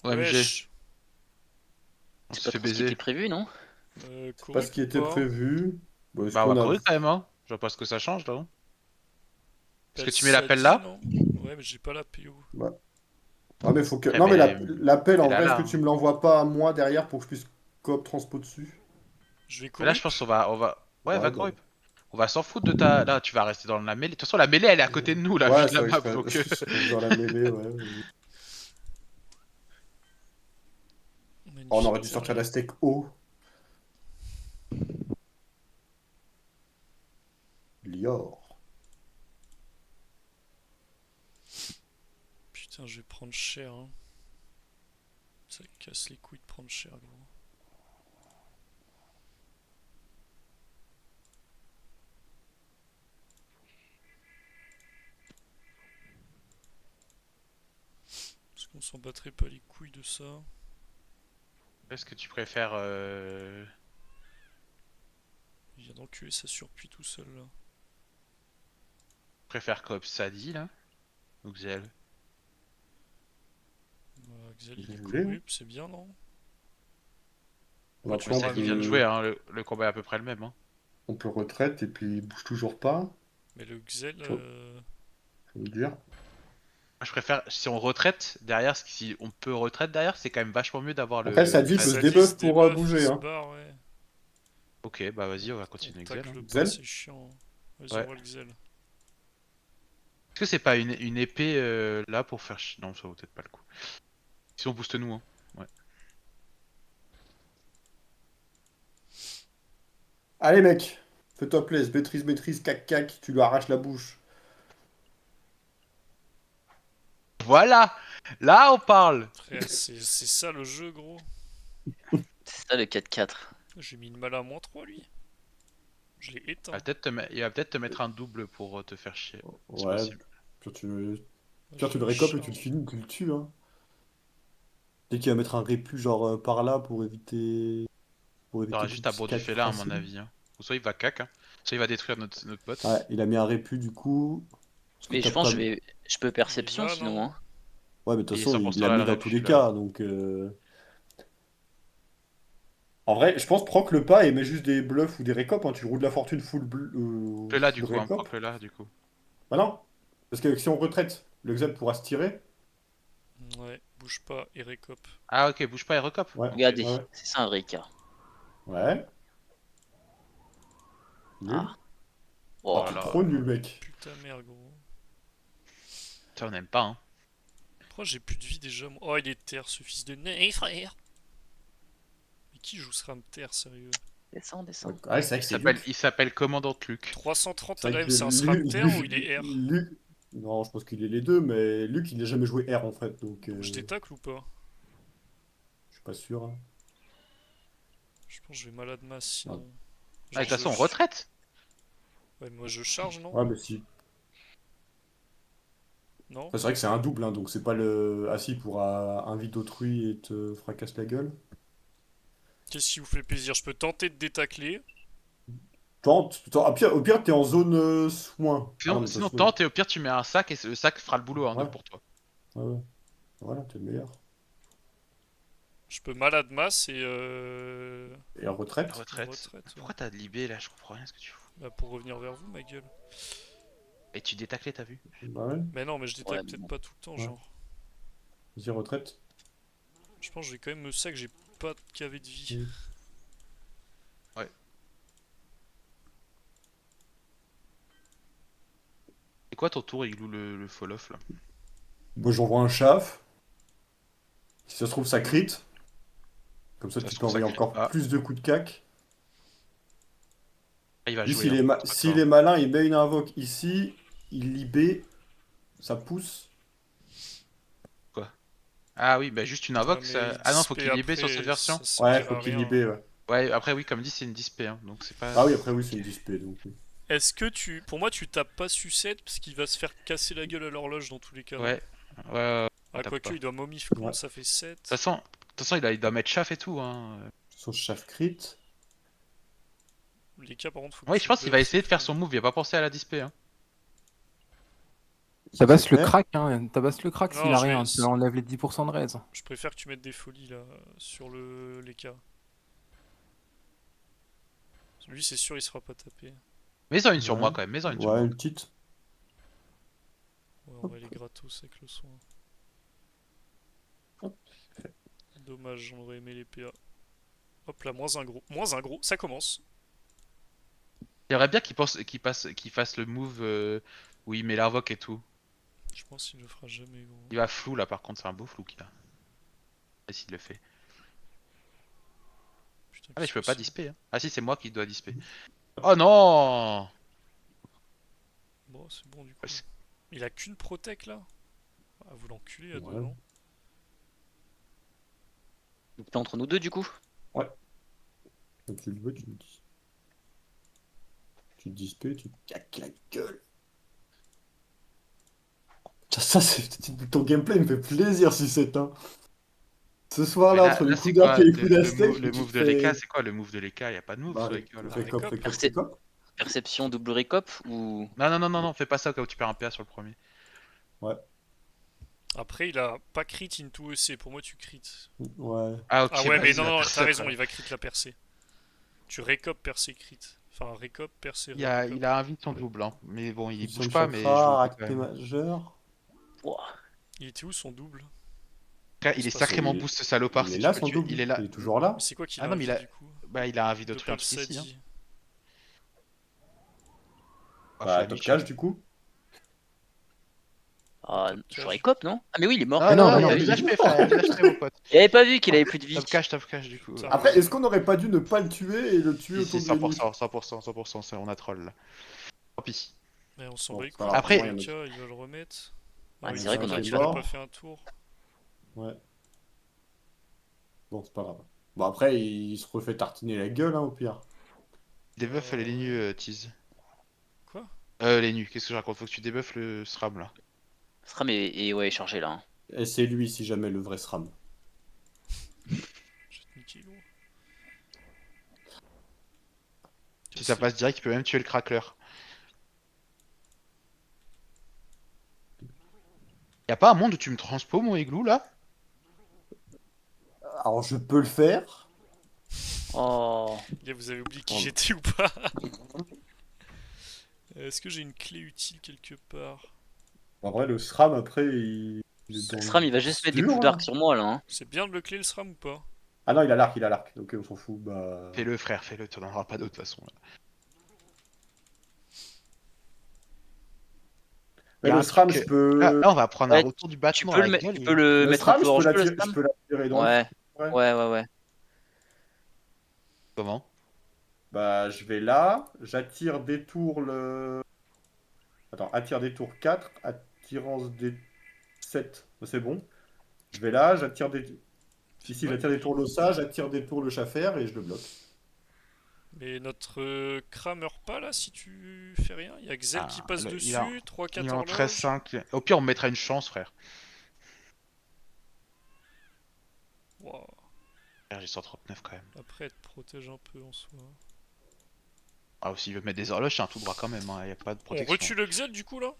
OMG, Wesh. on C'est s'est pas fait trop ce qui était baiser. prévu, non? C'est pas Couru ce qui ou était pas? prévu. Bon, est-ce Bah on va qu'on a... courir quand même, hein. Je vois pas ce que ça change, là. Hein. Est-ce Bah que tu mets ça l'appel dit là? non. Ouais mais j'ai pas la PO. bah, ah, mais faut que... Après, Non, mais mais... l'appel, Mais en là, vrai, est-ce là. que Hein. tu me l'envoies pas à moi derrière pour que je puisse coop transpo dessus? Je vais Mais là, je corrup. pense qu'on va... Ouais, Ouais, va bah... courir. On va s'en foutre de ta... Là, tu vas rester dans la mêlée. De toute façon, la mêlée, elle est à côté de nous, là, vu Ouais, de c'est la vrai que map, donc... je reste dans la mêlée, ouais. Oh, on aurait Magnifique dû sortir terrain. la steak haut. Lior. Putain je vais prendre cher hein. Ça casse les couilles de prendre cher gros. Est-ce qu'on s'en battrait pas les couilles de ça? Est-ce que tu préfères... Il vient d'enculer sa surpuis tout seul là. préfères comme Sadi, là? Ou Xel? Bah, Xel Vous il est voulez, hein. corrup, c'est bien non? Bah, Ouais, tu après, Mais peux Sadi vient de ramener. jouer, hein. Le combat est à peu près le même, hein. on peut retraite et puis il bouge toujours pas. Mais le Xel. Faut me dire. Moi, je préfère... Si on retraite, derrière, si on peut retraite derrière, c'est quand même vachement mieux d'avoir Après, ça le dit peut se Sadi. Ça dit se débuff pour débuff, il bouger, se hein. barre ouais. Ok, bah vas-y, on va On continuer Xel. Hein. tacle pas, Xel? c'est chiant. Vas-y, on Ouais. voit le Xel. Est-ce que c'est pas une épée là pour faire non, ça vaut peut-être pas le coup. Si on booste nous, hein. Ouais. Allez, mec. Fais-toi plaisir. Maîtrise, cac, cac. Tu lui arraches la bouche. Voilà! Là, on parle! Frère, c'est ça le jeu, gros. C'est ça le 4-4. J'ai mis une mal à -3 lui. Je l'ai éteint. Il va peut-être te mettre un double pour te faire chier. C'est Ouais. possible. Pire, tu... Pire, Vas-y, tu le on récopes et tu le charge. finis, tu le tues, hein. Dès qu'il va mettre un répu, genre par là, pour éviter. Pour T'auras éviter juste toute à bourre du cac félin, à mon facile. avis. Hein. Ou soit il va cac, hein. Soit il va détruire notre bot. Ouais, il a mis un répu, du coup. Parce que Mais je tape pense pas. que je peux Il est perception là, sinon, non? hein. Ouais, mais de toute Il est façon, il 100% l'a là, le mis dans tous répu, les là. cas, donc. En vrai, je pense proc le pas et mets juste des bluffs ou des récopes, hein. Tu roules de la fortune Le là, du full coup, hein. récop. Proc le là, du coup. Bah non, parce que si on retraite, le Xel pourra se tirer. Ouais, bouge pas et récop. Ah, ok, bouge pas et recop. Ouais, Ok. Regardez, ouais, c'est ça un vrai cas. ouais. Nul. Ah. Oh, Oh Oh. là t'es là. trop nul, mec. Putain merde, gros. Ça, on aime pas, hein. Pourquoi j'ai plus de vie déjà moi? Oh, il est terre, ce fils de nez, frère. Mais qui joue ce terre, sérieux? Descends, Ouais, descends. c'est vrai que c'est Il Luc. s'appelle Commandant Luc. 330 C'est vrai LM, que c'est un terre ou il est R? Non, je pense qu'il est les deux, mais Luc, il n'a jamais joué R en fait, donc Donc je détacle ou pas? je suis pas sûr, hein. Je pense que je vais malade masse Ah, sinon. Ah, de Genre toute façon, on retraite. Ouais, moi je charge, non? ouais, mais si. Non? Enfin, c'est vrai que c'est un double, hein, donc c'est pas le. Ah si, pour un vide d'autrui et te fracasse la gueule. Qu'est-ce qui vous fait plaisir? Je peux tenter de détacler. Tente. Au pire, t'es en zone soin. Ah non, mais de toute Sinon façon. tente et au pire, tu mets un sac et le sac fera le boulot hein, Ouais, pour toi. ouais, ouais. Voilà, t'es le meilleur. Je peux malade masse et Et en retraite? Retraite. retraite. Ouais. Pourquoi t'as de l'IB là? Je comprends rien ce que tu fous. Bah pour revenir vers vous, ma gueule. Et tu détaclais, t'as vu? Bah ouais, Mais non, mais je Ouais, détacle mais peut-être bon. pas tout le temps, ouais. genre. Vas-y, retraite. Je pense que je vais quand même me sac, j'ai pas de KV de vie. Mm. Ouais. C'est quoi ton tour, Igloo le fall-off là? Moi, j'envoie un chaf. Si ça se trouve, ça crit. Comme ça, Ça tu se peux trouve, ça envoyer crit encore pas. plus de coups de cac. Ah, il va Lui, jouer, hein. C'est pas s'il toi. est malin, il met une invoque ici. Il libé. Ça pousse. Quoi? Ah oui, bah juste une Ouais, invoque, mais ça. il Ah non, faut dispé qu'il libé sur cette après, version. ça Ouais, servira faut à qu'il rien. libé, ouais. Ouais, après, oui, comme dit, c'est une dispé, hein, donc c'est pas. Ah oui, après, oui, c'est une dispé, donc oui. Est-ce que tu. Pour moi, tu tapes pas sucette parce qu'il va se faire casser la gueule à l'horloge dans tous les cas, non? Ouais, ouais, on Ah, tape pas. quoique, De il doit momif Ouais. compte, ça fait 7. toute façon il doit mettre chaff et tout, hein. Son chaf crit. Les cas, par contre, faut que Ouais, je tu pense qu'il va buffes, c'est essayer de faire fou. son move, il a pas pensé à la dispé, hein. Tabasse le Ouais. crack, hein. Tabasse le crack Non, s'il a je vais- rien. Ça enlève les 10% de raise. Je préfère que tu mettes des folies là sur les cas. Lui, c'est sûr, il sera pas tapé. Mets-en une sur Ouais. moi quand même, mets-en une sur Ouais, moi. une petite. Ouais, on va aller gratos avec le soin. Hop. Dommage, j'en aurais aimé les PA. Hop là, moins un gros. Moins un gros, ça commence. J'aimerais bien qu'il fasse le move où il met l'invoque et tout. Je pense qu'il le fera jamais, gros. Il va flou là par contre, c'est un beau flou qu'il a. Et s'il le fait. Putain, Ah mais qu'est-ce je peux que pas c'est? disper. Hein. Ah si, c'est moi qui dois disper. Oh non! Bon, c'est bon du coup. Ouais, c'est- Il a qu'une protec là? Ah, vous l'enculez à deux, Ouais. non? Donc t'es entre nous deux du coup. Quand tu le veux, tu me dis. Tu dispelles, tu claques la gueule. Ça, ton gameplay me fait plaisir, si c'est un. Ce Mais soir-là, entre les là, c'est coups d'arc quoi? et les coups d'astèque, Le tu move te de l'Eka, fais. c'est quoi le move de l'Eka? Y a pas de move Bah, sur l'Eka là. Récop. récop. Perception double récop ou. Non, fais pas ça quand tu perds un PA sur le premier. Ouais, Après, il a pas crit into EC. Pour moi, tu crit. ouais. Ah ok, Ah ouais, bah, mais vas-y, non, va non, faire t'as ça, raison, frère. il va crit la percée. Tu récop, percée, crit. Enfin, récop, percée, Il récop. a un vide son double, hein. Mais bon, il Fusion bouge de pas, mais je le chakra, fais quand acté même. majeur. Ouah. Il était où son double? Frère, il est C'est pas ça. sacrément Il boost ce salopard il est si tu là, peux le son tuer. double. Il est là. Il est toujours là. Mais c'est quoi qu'il Ah a non, un mais vie, du coup? bah, il a un vide de Doppel triomphe ici. Hein. Sadi. Ah, Bah, fais la top Micha. cash, du coup. Ah, Top je cage. récop, non? Ah, mais oui, il est mort. Non, Mais non, non, non, mais il y non. a des HP, frère, il y a des HP, mon pote. J'avais pas vu qu'il avait plus de vie. Top cash, du coup. Putain. Après, est-ce qu'on n'aurait pas dû ne pas le tuer et le tuer Si, si, autour de l'ennemi? 100%, on a troll là. Tant pis. Mais on s'en Bon, bat les c'est pas couilles. grave, Après- au moins, il y en a- Il va le remettre. Ouais, oui, c'est vrai qu'on aurait il dû a faire- pas fait un tour. Ouais. Bon, c'est pas grave. Bon, après, il se refait tartiner la gueule, hein, au pire. Debuff les nus, tease. Quoi? Les nus, qu'est-ce que je raconte? Faut que tu debuffes le SRAM là. Stram est ouais, chargé là. Hein. Et c'est lui, si jamais, le vrai SRAM. Je vais te niquer, gros. Si ça passe direct, il peut même tuer le crackler. Y'a pas un monde où tu me transpo mon igloo là? Alors, je peux le faire. Oh. Les gars, vous avez oublié qui Oh. j'étais ou pas? Est-ce que j'ai une clé utile quelque part? En vrai, le SRAM, après, il est dans Stram, il va juste mettre des dur, coups hein. d'arc sur moi là. Hein. C'est bien de le clé le SRAM ou pas? Ah non, il a l'arc. Ok, on s'en fout. Bah. Fais-le frère, fais-le, t'en auras pas d'autre façon là. Mais Y a le un SRAM, truc, je peux. Là, on va prendre un Ouais, retour du Tu battement peux à le, la tu gueule. peux le Le mettre un SRAM, peu hors jeu, le je Stram? peux l'attirer dans Ouais. le. Ouais. Comment? Bah, je vais là, j'attire des tours le. Attends, attire des tours 4, attirance des 7. C'est bon. Je vais là, j'attire des. Ici, j'attire des tours l'ossa, j'attire des tours le Schaffer et je le bloque. Mais notre Kra meurt pas là si tu fais rien? Il y a Xel Ah, qui passe il dessus, Il est 3-4 en horloges. 13-5. Au pire, on me mettra une chance, frère. Wow. Frère, j'ai 139 quand même. Après, elle te protège un peu en soi. Ah, s'il veut mettre des horloges, c'est un tout droit quand même. Hein. Y a pas de On protection. retue le Xel du coup là?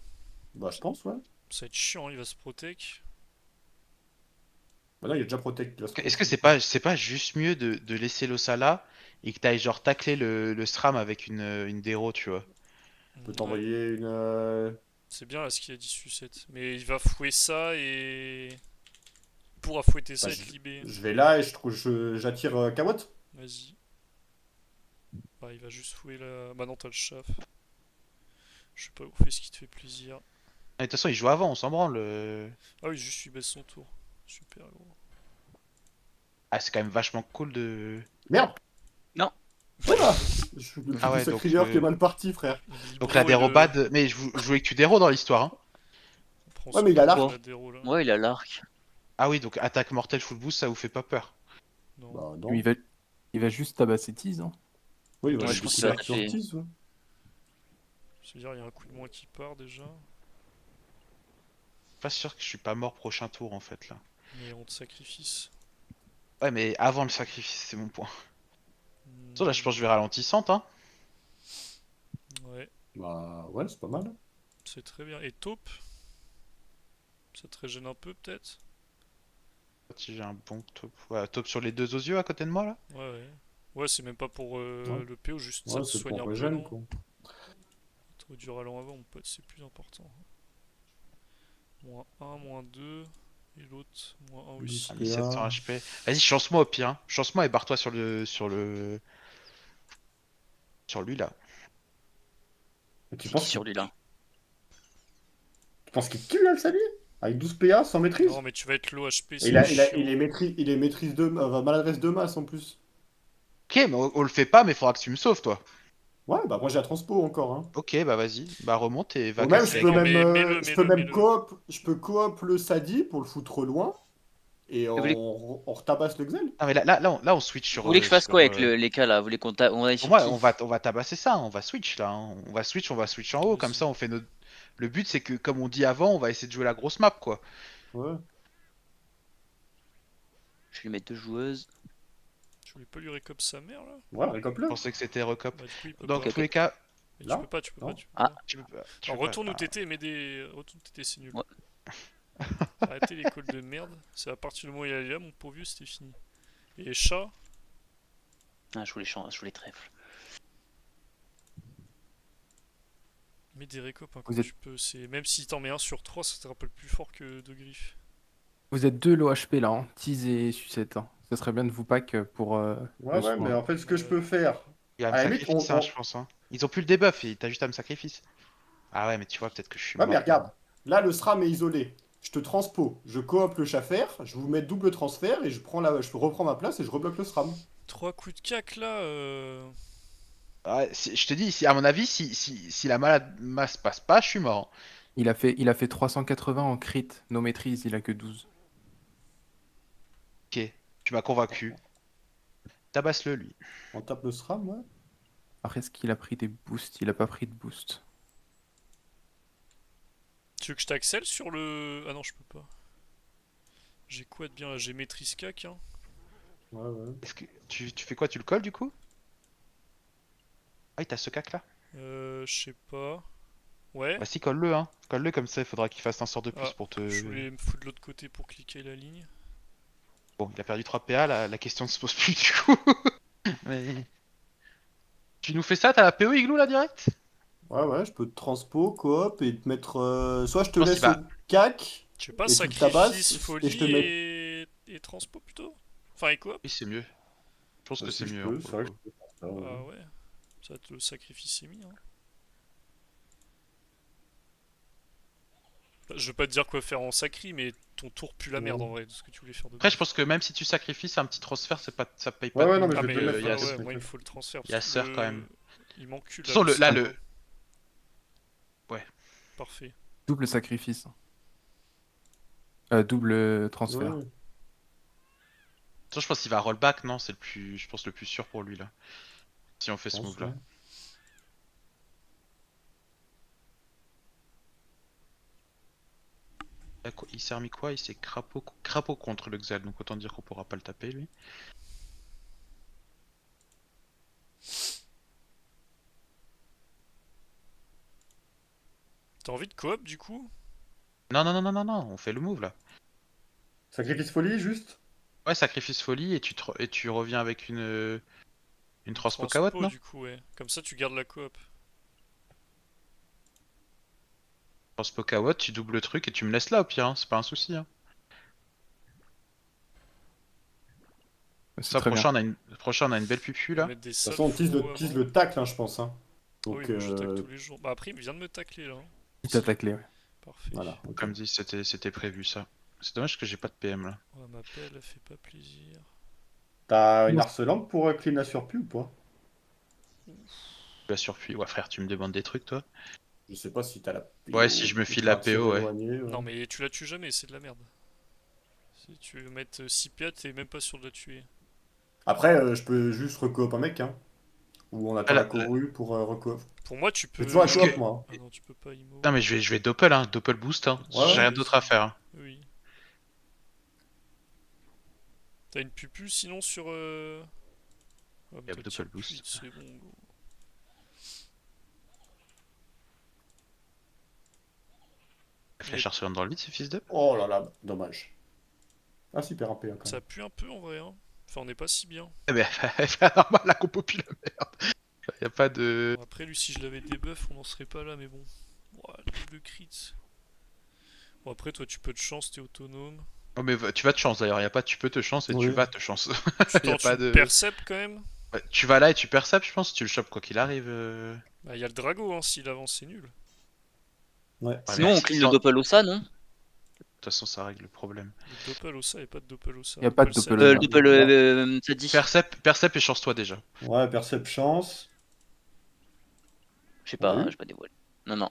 Bah, je pense, ouais. Ça va être chiant, il va se protect. Bah, là, il est déjà protect. Est-ce que c'est pas juste mieux de laisser l'ossa là et que t'ailles genre tacler le SRAM avec une déro, tu vois? Je peux Ouais, t'envoyer une. c'est bien là ce qu'il a dit sucette. Mais il va fouer ça et. Il pourra fouetter ça Bah, et te libérer. Je vais là et j'attire Kawot. Vas-y. Bah, il va juste fouer la. Bah, non, t'as le chaf. Je sais pas, fais ce qui te fait plaisir. Ah, de toute façon, il joue avant, on s'en branle. Ah oui, juste il baisse son tour. Super gros. Ah, c'est quand même vachement cool de. Merde! Non. Voilà! Ah ouais, Le donc, Sacrifieur qui est mal parti, frère. Donc la dérobade. Mais je voulais que tu déro dans l'histoire. Hein. Ouais, mais il a l'arc. Ouais, il a l'arc. Ah oui, donc attaque mortelle full boost, ça vous fait pas peur. Non. Bah, non. Lui, il va juste tabasser Tease. Hein. Oui, il Ouais, va je pense juste qu'il va faire sur taper. tease, ouais. C'est-à-dire, il y a un coup de moins qui part déjà. Pas sûr que je suis pas mort prochain tour en fait là. Mais on te sacrifice. Ouais, mais avant le sacrifice, c'est mon point. Hmm, Là, je pense que je vais ralentissante. Hein. Ouais, Bah, ouais, c'est pas mal. c'est très bien. Et taupe? Ça te régène un peu peut-être? Si j'ai un bon top. Ouais, top sur les deux osios à côté de moi là. Ouais, ouais. Ouais, c'est même pas pour Ouais. le PO, juste ça Ouais, te c'est soigne pour un peu, régène, non? quoi. Trop du ralent avant, mon pote, c'est plus important. Moins 1, moins 2. Et l'autre, moins 1 aussi. Ah, PA. 1700 HP. Vas-y, chance-moi au pire. Hein. Chance-moi et barre-toi sur lui là. Et tu C'est qui penses sur lui là? qu'il tue Al-Sali? Avec 12 PA, sans maîtrise? Non, mais tu vas être low HP, Et c'est chiant. il est maîtrise de maladresse de masse en plus. Ok, mais on le fait pas, mais faudra que tu me sauves toi. Ouais, bah moi j'ai la transpo encore, hein. Ok, bah vas-y. Bah remonte et va Ou même, casser la gueule. Mais mets-le, je peux mets-le, même mets-le. coop le Sadi pour le foutre loin et Vous voulez, on retabasse le Xel. Ah mais là on switch vous voulez que je fasse quoi avec sur. les cas là? Vous voulez on aille Pour sur moi, qui? on va tabasser ça, hein. On va switch là. Hein. On va switch en haut, comme Vas-y. ça on fait notre. Le but c'est que, comme on dit avant, on va essayer de jouer la grosse map quoi. Ouais. Je vais lui mettre deux joueuses. Tu voulais pas lui récop sa mère là? Ouais, récope Je le. pensais que c'était recop. Bah, du coup, il peut Dans pas. Ok, tous ok. les cas, Mais tu Là? peux pas, tu peux Non. pas, tu peux Ah. pas. tu peux pas. Tu Alors peux pas. retourne où Ah. t'étais, mets des. Retourne où t'étais, c'est nul. Ouais. Arrêtez les calls de merde. C'est à partir du moment où il est là, mon pourvu, c'était fini. Et chat, Ah, je voulais je voulais trèfle. mets des récop hein, quand Vous êtes- tu peux. Même si t'en mets un sur 3, ça te rappelle plus fort que deux griffes. Vous êtes deux low HP là, hein. Tease et Sucette. Hein. Ça serait bien de vous pack pour Ouais, le ouais, mais soin. en fait, ce que je peux faire, Il va me à la limite, sacrifice, hein, je pense. Hein. Ils ont plus le debuff, et t'as juste à me sacrifice. Ah ouais, mais tu vois, peut-être que je suis ouais, mais mort. regarde, là, le SRAM est isolé. Je te transpo, je coop le Schaffer, je vous mets double transfert et je reprends ma place et je rebloque le SRAM. 3 coups de cac là. Ouais, je te dis, à mon avis, si la malade masse passe pas, je suis mort. Hein. Il a fait 380 en crit, no maîtrise, il a que 12. Ok, tu m'as convaincu. Tabasse-le, lui. On tape le SRAM, ouais. Après, est-ce qu'il a pris des boosts? Il a pas pris de boost. Tu veux que je t'accèle sur le. Ah non, je peux pas. J'ai quoi de bien là? J'ai maîtrise cac, hein. Ouais, ouais. Est-ce que tu fais quoi? Tu le colles, du coup? Ah, il t'a ce cac là? Je sais pas. Ouais. Bah si, colle-le, hein. Colle-le, comme ça, il faudra qu'il fasse un sort de plus Ah, pour te... je voulais me foutre de l'autre côté pour cliquer la ligne. Bon, il a perdu 3 PA, la question ne se pose plus, du coup. Mais... Tu nous fais ça, t'as la PO Igloo, là, direct? Ouais, ouais, je peux te transpo, coop et te mettre. Soit je te Je pense qu'il laisse va... au CAC Tu veux pas et tu le tabasses sacrifice, et folie je te mets. et transpo plutôt? Enfin, et coop? Oui, c'est mieux. Je pense Bah, que si c'est je mieux, hein, peux, pour c'est le vrai que coup. je peux faire ça. Ouais. Ah ouais. Ça va être le sacrifice est mis, hein. Je veux pas te dire quoi faire en sacri, mais ton tour pue la merde en vrai de ce que tu voulais faire de Après, je base. pense que même si tu sacrifies un petit transfert, ça paye Ouais, pas ouais, de non, mine. mais Ah je vais mais te le mettre, Il y a, ah ouais, t'inquiète, moi il me t'inquiète. faut le transfert. il y a parce que Sœur, quand même. Il m'encule De là. toute façon, là, Sœur. le... Ouais. Parfait. Double sacrifice. Double transfert. Ouais. De toute façon, je pense qu'il va rollback, non? C'est le plus... Je pense le plus sûr pour lui, là. Si on fait Je ce pense, move-là. ouais. Il s'est remis quoi? Il s'est crapaud contre le Xal, donc autant dire qu'on pourra pas le taper, lui. T'as envie de coop du coup? Non, non, non, non, non, non, on fait le move, là. Sacrifice folie, juste. Ouais, sacrifice folie, et tu reviens avec une transpo KO, Transpo non? du coup, ouais. Comme ça tu gardes la coop. Transpo KO, tu doubles le truc, et tu me laisses là, au pire, hein. C'est pas un souci, hein. C'est Ça, très bien. prochain, on a une belle pupu, On va là. mettre des De toute salles façon, on tease faux tease avant. le tacle, hein, je pense. Hein. Ah oui, Donc, moi je tacle tous les jours. Bah après il vient de me tacler là. Hein. Il t'a taclé, ouais. Parfait. voilà. Ok. Comme dit, c'était prévu, ça. C'est dommage que j'ai pas de PM, là. On m'appelle, elle fait pas plaisir. T'as une Non. harcelante pour clean la surpu ou pas? La surpuis. Ouais, frère, tu me demandes des trucs, toi? Je sais pas si t'as la Ouais, PO, si je me file la interaction PO, ouais. éloignée, ouais. Non mais tu la tues jamais, c'est de la merde. Si tu veux mettre 6 PA, t'es même pas sûr de la tuer. Après, je peux juste recoop un mec, hein. Ou on Ah, attend la courue pour recoop. Pour moi tu J'ai toujours la peux... Est-ce coop, que... moi. Ah non tu peux pas IMO. Non, mais je vais doppel, hein. Doppel boost, hein. Ouais, J'ai ouais. rien d'autre à faire, hein. Oui. T'as une pupu sinon sur... Ah, mais Yep, t'as double tir boost. cuit, c'est bon gros. Il cherche dans le vide, ce fils de. Oh là là, dommage. Ah, super un P1 quand Ça même. pue un peu en vrai, hein. Enfin, on n'est pas si bien. Eh ben, elle fait normal la compo pile, merde. Y a pas de. Bon, après, lui, si je l'avais debuff, on n'en serait pas là, mais bon. Ouah, le double crit. Bon, après, toi, tu peux de chance, t'es autonome. Oh, mais tu vas de chance d'ailleurs, y a pas tu peux te chance et tu Oui. vas te chance. Tu Y a tentes pas une de. percept quand même. Ouais, tu vas là et tu perceptes, je pense, tu le chopes quoi qu'il arrive. Bah, y a le Drago, hein, s'il avance, c'est nul. Ouais. Ouais, Sinon, mais on clean le Doppel-Ossa, non? de toute façon, ça règle le problème. Le Doppel-Ossa et pas de Doppel-Ossa. Y a pas de Doppel-Sadi. Doppel-Ossa. Le Doppel, ça dit. Percept et chance-toi déjà. Ouais, Percept chance. Je sais On l'a pas, eu je pas dévoilé. Non, non.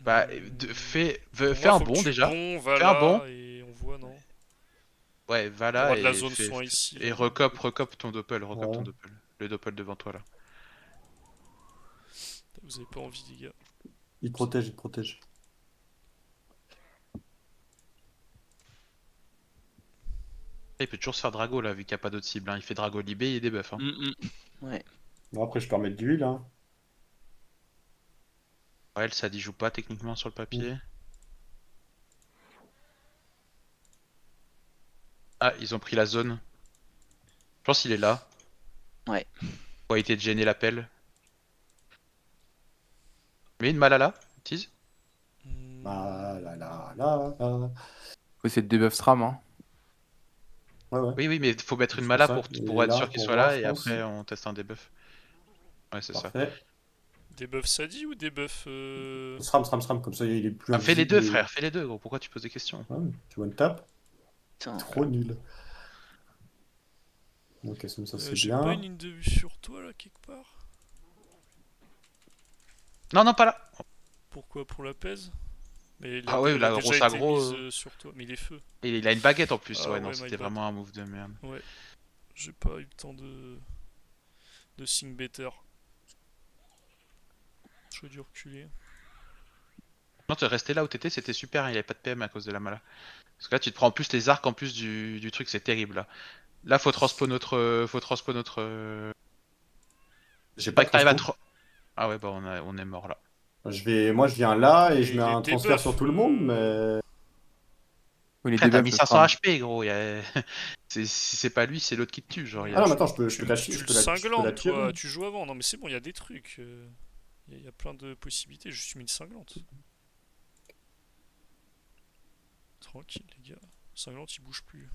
Bah, Pour fais moi, un faut que bon tu déjà. bon, va Fais un bon. là, et on voit, non? Ouais, va Il y aura là de la et zone soin ici. et là. recope ton doppel, recope ton Ouais. doppel. Le doppel devant toi là. Vous avez pas envie, les gars. Il te protège, il te protège. Il peut toujours se faire Drago là, vu qu'il n'y a pas d'autre cible. Hein. Il fait Drago Libé et des buffs. Hein. Ouais. Bon, après, je peux remettre d'huile. Hein. Ouais, ça dit joue pas techniquement sur le papier. Ah, ils ont pris la zone. Je pense qu'il est là. Ouais. Pour éviter de gêner l'appel. Mais une Malala, tease. Ah là là là là. Faut essayer de debuff Stram, hein. Ouais, ouais. Oui, mais faut mettre une C'est Mala pour ça pour, qu'il pour est être là, sûr qu'il pour soit voir, là je et pense. après on teste un debuff. Ouais, c'est ça. Parfait. Des buffs Sadi ou des buffs. SRAM, comme ça il est plus Ah, fais les invisible. deux, frère, fais les deux, gros. Pourquoi tu poses des questions? Ouais, tu vois une tape. Putain. Trop nul. Ok, ça c'est J'ai bien. pas une ligne de vue sur toi là, quelque part? Non, non, pas là. Pourquoi? Pour la pèse? Mais Ah ouais, elle a la déjà grosse été aggro. mise sur toi. Mais il est feu. Et il a une baguette en plus. Ah Ouais, non, ouais, my c'était bad. vraiment un move de merde. Ouais. J'ai pas eu le temps de sing better. J'aurais dû reculer. Non, tu resté là où t'étais, c'était super. Hein, il avait pas de PM à cause de la Mala. Parce que là, tu te prends en plus les arcs en plus du truc, c'est terrible là. Là, faut transpo notre. Faut transpo notre. J'ai Pas pas que t'arrives à trop. Ah ouais, bah on est mort là. Moi je viens là et je Et mets les un transfert sur debuffs, tout le monde, mais. Oui, les Frère, t'as debuffs, mis le 500 Stram. HP, gros. Si c'est pas lui, c'est l'autre qui te tue. Genre, Ah non, mais attends, tu je peux la le je peux la cinglantes, tirer. toi. Tu joues avant. Non, mais c'est bon, il y a des trucs. Il y a plein de possibilités. Je suis mis une cinglante. Tranquille, les gars. Cinglante, il bouge plus.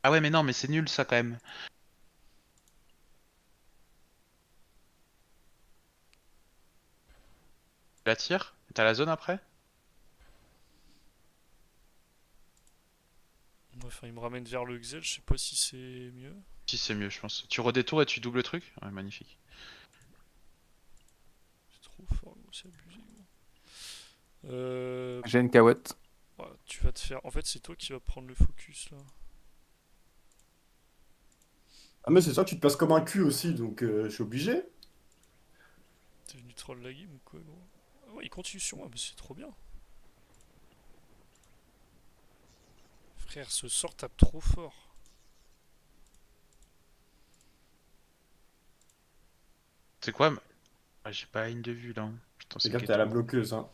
Ah ouais, mais non, mais c'est nul ça quand même. Tu la tires? T'as la zone après? Enfin, il me ramène vers le Xel. Je sais pas si c'est mieux. Si, c'est mieux, je pense. Tu redétours et tu doubles le truc? Ouais, magnifique. C'est trop fort, gros. C'est abusé, gros. J'ai une Kawet. Ouais, tu vas te faire. En fait, c'est toi qui vas prendre le focus là. Ah, mais c'est ça, tu te passes comme un cul aussi, donc je suis obligé. T'es venu troll la game ou quoi, gros? Ah ouais, il continue sur moi, mais c'est trop bien. Frère, ce sort tape trop fort. C'est quoi? Ah, j'ai pas la ligne de vue là. Putain, Fais c'est gaffe, t'es à la Keto. bloqueuse, hein.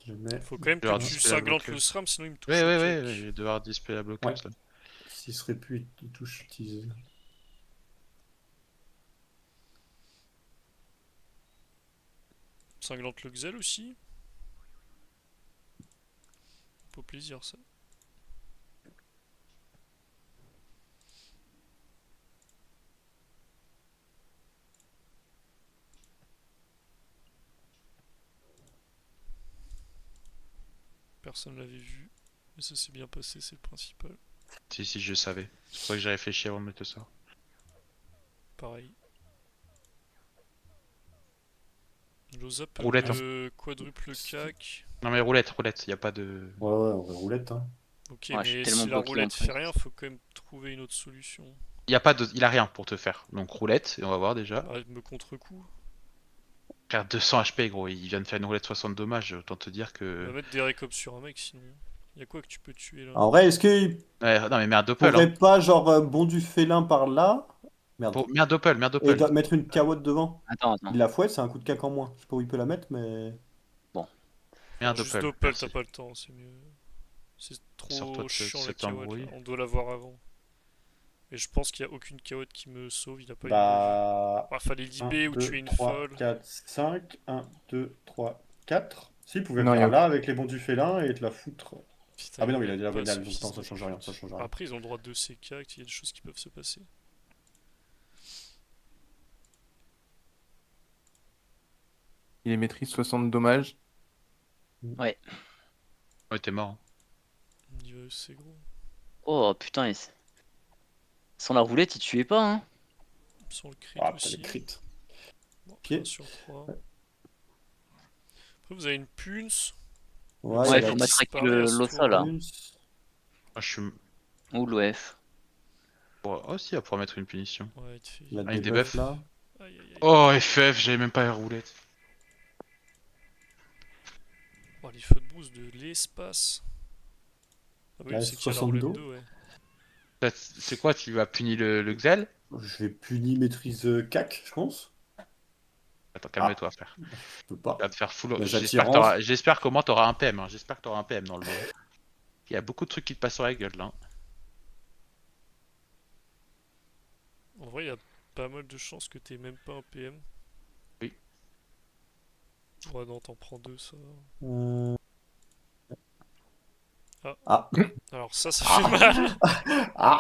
Je mets. Faut quand même Je vais que avoir tu display la cinglantes le bloqueuse. SRAM, sinon il me touche Ouais, le ouais, cake. ouais, je vais devoir display la bloqueuse Ouais. là. S'il serait plus, il touche tease. Cinglante le Xel aussi. Pas plaisir ça. Personne l'avait vu. Mais ça s'est bien passé, c'est le principal. Si, je savais. C'est pour ça que j'ai réfléchi avant de mettre ça. Pareil. Loza peut Roulette, quadruple cac. Non mais roulette, y a pas de. Ouais, on va roulette, hein. Ok, Ouais, je suis mais tellement si la bloqué roulette entre fait eux. rien, faut quand même trouver une autre solution. Y a pas de. Il a rien pour te faire. Donc roulette, et on va voir déjà. Bah, me contre-coup. Faire 200 HP, gros. Il vient de faire une roulette 60 dommages. Autant te dire On va que. mettre des récops sur un mec sinon. Y'a quoi que tu peux tuer là? En vrai, est-ce qu'il Ouais, non mais merde doppel, hein. pourrait pas, genre, bond du félin par là? Merde. Merde doppel, Et mettre une carotte devant? Attends. Il la fouette, c'est un coup de cac en moins. Je sais pas où il peut la mettre, mais. Et un Juste doppel. doppel, Merci. t'as pas le temps, c'est mieux. C'est Sors-toi trop de chiant la cet carotte embrouille. là. On doit l'avoir avant. Et je pense qu'il y a aucune carotte qui me sauve, il a pas une bougie. Bah. Ah, fallait 1, l'IB ou 2, tuer une 3, folle. 4, 5. 1, 2, 3, 4. Si, il pouvait Non, il y venir a là avec les bons du félin et te la foutre. Putain, Ah, mais il non, est il a même déjà pas banal, donc non, suffisant ça change rien, ça pute. change rien. Après, ils ont le droit de 2 CK, il y a des choses qui peuvent se passer. Il est maîtrise 60 dommages. Ouais, t'es mort. Hein. C'est gros. Oh putain, sans la roulette, il tuait pas, hein. Sans le crit Ah, putain, aussi. les crits. Bon, Ok. 1 sur 3. Après, vous avez une punce. Ouais, Ouais, il a faut la matraquer disparaît à ce l'ossa là. tour-là. pulse. Ah, je suis. Ou l'OF. Oh, si, à pouvoir mettre une punition. Ouais, il te fait. Il a Ah, une des buffs debuff. là. Aïe aïe aïe. Oh, FF, j'avais même pas la roulette. Oh, les feux de brousse de l'espace. Ah bah Là, oui, c'est qu'il y a la roulette 62. 2, ouais. C'est quoi, tu vas punir le Xel? Je vais punir maîtrise CAC, je pense. Attends, Ah, calme-toi, frère. je peux pas. Tu vas te faire full. Bah, J'espère que j'attirance. j'espère qu'au moins t'auras un PM. Hein. J'espère que t'auras un PM dans le lot. Hein. Il y a beaucoup de trucs qui te passent sur la gueule là. Hein. En vrai, il y a pas mal de chances que t'aies même pas un PM. Oui. Ouais, non, t'en prends 2, ça. Euh, Ah. Ah. Alors, ça fait mal. Ah.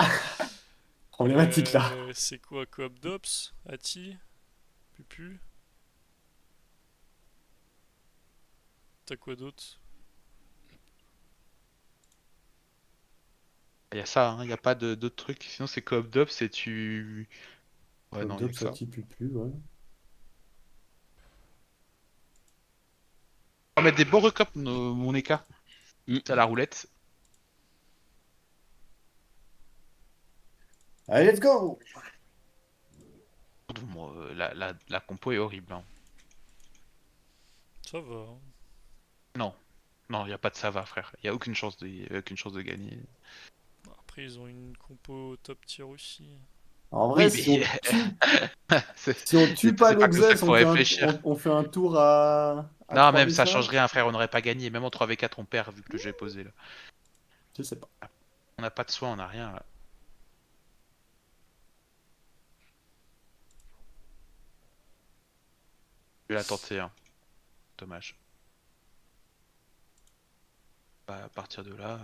Problématique là. C'est quoi, Coop Dops Ati Pupu T'as quoi d'autre? Il y a ça, hein. Il y a pas d'autres trucs. Sinon c'est coop d'op, c'est tu. Ouais, non, il y a Dope, que ça ça. t'y pue plus, ouais. On va mettre des beaux recopes, mon écart. Mm. C'est à la roulette. Allez, let's go! Bon, la compo est horrible. Hein. Ça va. Hein. Non. Non, il n'y a pas de ça va, frère. Il n'y a aucune chance aucune chance de gagner. Après, ils ont une compo top tier aussi. En vrai, Oui, si on mais. tue, c'est si on tue pas c'est pas comme ça l'Oxès, qu'il faut réfléchir. on fait un tour à Non, même ça change 3v5? rien, frère. On n'aurait pas gagné. Même en 3v4, on perd vu que le jeu est posé là. Je sais pas. On n'a pas de soin, on n'a rien là. Je vais la tenter, hein. Dommage. Bah, à partir de là.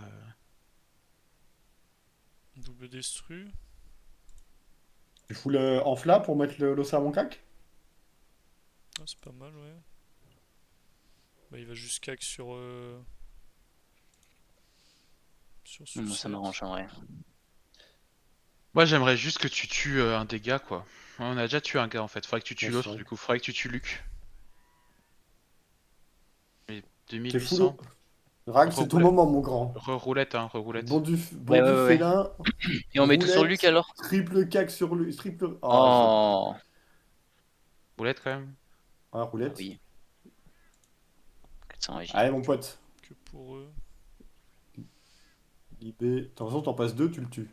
Double destru. Tu fous le enfla pour mettre l'os à mon cac? Ah, c'est pas mal, ouais. Bah, il va juste cac sur. Sur Moi, ça sucette. m'arrange en vrai. Moi, j'aimerais juste que tu tues un dégât, quoi. Ouais, on a déjà tué un gars en fait. Faudrait que tu tues Ouais, c'est l'autre, vrai. du coup. Faudrait que tu tues Luc. Mais T'es fou 2800. Rag, c'est ton Reroulette. moment, mon grand. Re-roulette, hein, re-roulette. Ouais, Bon ouais, du ouais. félin, Et on met tout sur roulette, Luc alors? triple cac sur lui, triple... Ah, Oh, Roulette quand même. Ah, roulette. oui. 400 régie. Allez, mon pote. Que pour eux. IB. De toute façon, t'en passes deux, tu le tues.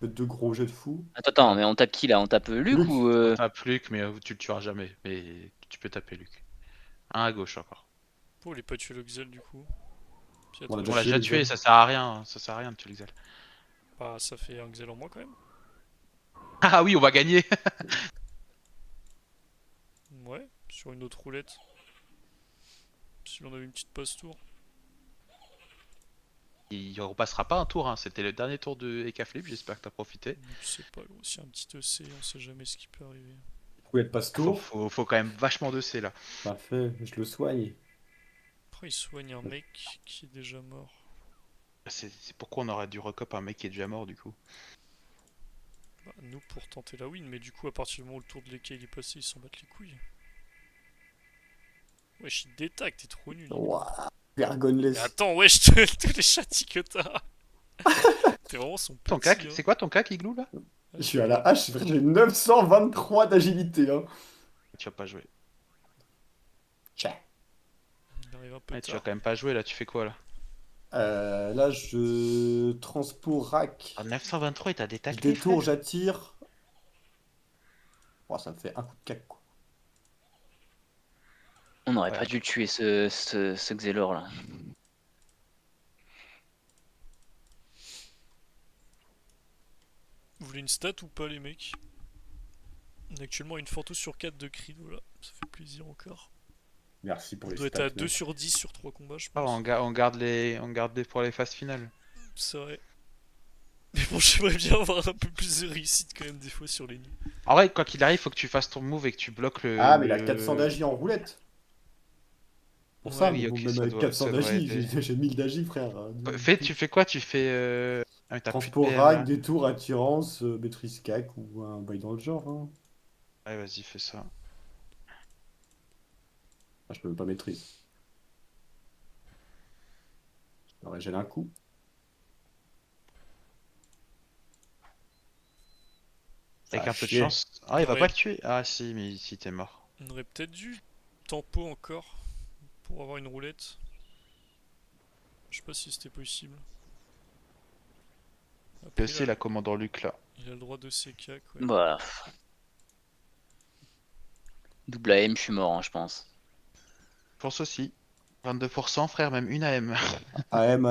Faites deux gros jets de fou. Attends, mais on tape qui là? On tape Luc Luc. ou On tape Luc, mais tu le tueras jamais. Mais tu peux taper Luc. Un à gauche encore. Pourquoi il est pas tué l'Oxel du coup? Puis On l'a attends, On l'a tué, déjà les tué, gars. ça sert à rien. Hein. Ça sert à rien de tuer l'Exal. bah, ça fait un Xel en moins quand même. Ah oui, on va gagner. Ouais, sur une autre roulette. Si on avait une petite passe-tour. Il repassera pas un tour. Hein. C'était le dernier tour de Eka Flip. J'espère que t'as profité. Je sais pas, gros, si un petit EC, on sait jamais ce qui peut arriver. Roulette passe tour. Faut quand même vachement de C là. Parfait, je le soigne. Après, il soigne un mec qui est déjà mort. C'est pourquoi on aurait dû recop un mec qui est déjà mort du coup. Bah, nous pour tenter la win, mais du coup, à partir du moment où le tour de l'EK il est passé, ils s'en battent les couilles. Wesh, il détaque, t'es trop nul. Ouah, Vergoneless. Mais attends, wesh, tous les châtis que t'as. T'es vraiment son petit. Ton cac, hein. c'est quoi ton cac, Igloo là? Je suis à la hache, j'ai 923 d'agilité. Hein. Tu vas pas jouer. Tcha. Il arrive un peu Ouais, tu vas tard. quand même pas jouer là, tu fais quoi là? Là, je transport rack. En 923 et t'as des Je taclés, détour, frère. j'attire. Oh, ça me fait un coup de cac, quoi. On aurait Ouais. pas dû le tuer ce Xelor là. Vous voulez une stat ou pas, les mecs? On a actuellement une Forto sur 4 de Crido là. Ça fait plaisir encore. Merci pour On les doit être stats, à 2 mec. sur 10 sur 3 combats, je Ah, pense. on garde les pour les phases finales. C'est vrai. Mais bon, j'aimerais bien avoir un peu plus de réussite quand même des fois sur les nuits. En vrai, quoi qu'il arrive, faut que tu fasses ton move et que tu bloques Ah, mais il a 400 d'agi en roulette. Pour ça, Ouais. mais Oui, bon, ok, même avec 400 ça doit d'agi, aider. j'ai 1000 d'agi, frère. Tu fais quoi? Tu fais. Ah, mais t'as plus de Transport PM rack, là. détour, attirance, maîtrise CAC ou un bail dans le genre. Hein. Ouais, vas-y, fais ça. Ah, je peux même pas maîtrise. Je leur gèle un coup. Ça Avec a un peu de chier. chance. Ah, il va pas le tuer. Ah, si, mais si t'es mort. On aurait peut-être dû tempo encore pour avoir une roulette. Je sais pas si c'était possible. Et Après, aussi la commandant Luc là. il a le droit de CK, ouais. Bah. Double AM, je suis mort, hein, je pense. Je pense aussi. 22%, frère, même une AM. AM,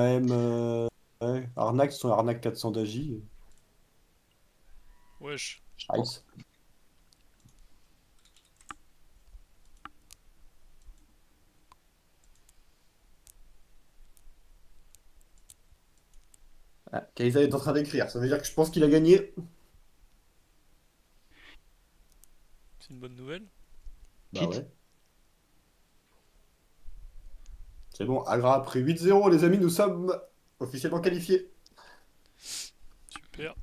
ouais. Arnaque, son arnaque 400 d'agi. Wesh. Nice. Ah, Kaiser est en train d'écrire, ça veut dire que je pense qu'il a gagné. C'est une bonne nouvelle. Bah Quitte. ouais. C'est bon, Agra après 8-0, les amis, nous sommes officiellement qualifiés. Super.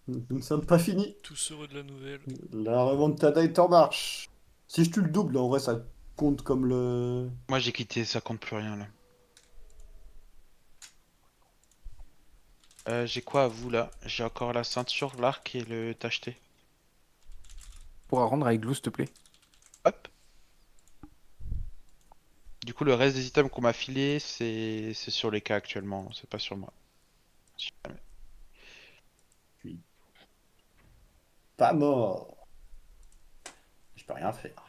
Nous ne sommes pas finis. Tous heureux de la nouvelle. La remontada est en marche. Si je tue le double, en vrai, ça compte comme le... Moi j'ai quitté, ça compte plus rien là. J'ai quoi à vous là? J'ai encore la ceinture, l'arc et le tacheté. Pour rendre avec glue, s'il te plaît. Hop. Du coup, le reste des items qu'on m'a filé, c'est sur les cas actuellement, c'est pas sur moi. Si jamais. Je suis pas mort. Je peux rien faire.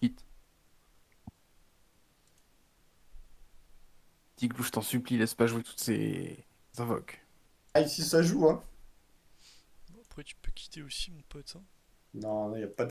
Quitte. Dis glue, je t'en supplie, laisse pas jouer toutes ces invoques. Ah, ici, ça joue, hein. Bon, après, tu peux quitter aussi, mon pote. Hein. Non, il n'y a pas de